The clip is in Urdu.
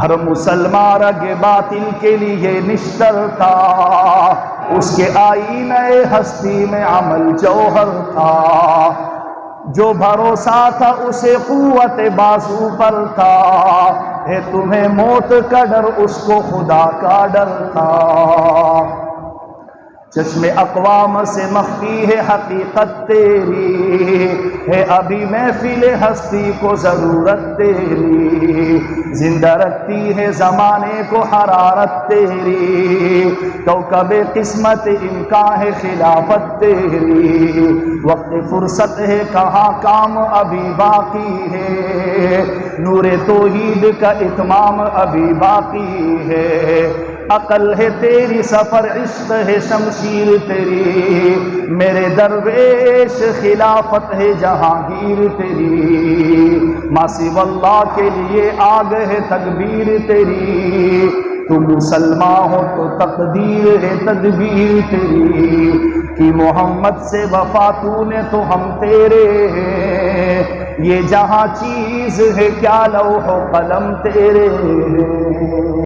ہر مسلمان رگ باطل کے لیے نشتر تھا، اس کے آئینہ ہستی میں عمل جوہر تھا، جو بھروسہ تھا اسے قوت بازو پر تھا، ہے تمہیں موت کا ڈر اس کو خدا کا ڈر تھا۔ چشم اقوام سے مخفی ہے حقیقت تیری، ہے ابھی محفل ہستی کو ضرورت تیری، زندہ رکھتی ہے زمانے کو حرارت تیری، کوكب قسمت امکان ہے خلافت تیری، وقت فرصت ہے کہاں کام ابھی باقی ہے، نور توحید کا اتمام ابھی باقی ہے، عقل ہے تیری سفر عشق ہے شمشیر تیری، میرے درویش خلافت ہے جہانگیر تیری، ما سوی اللہ کے لیے آگ ہے تکبیر تیری، تو مسلمان ہو تو تقدیر ہے تدبیر تیری، کہ محمد سے وفا تو نے تو ہم تیرے ہیں، یہ جہاں چیز ہے کیا لوح و قلم تیرے ہیں۔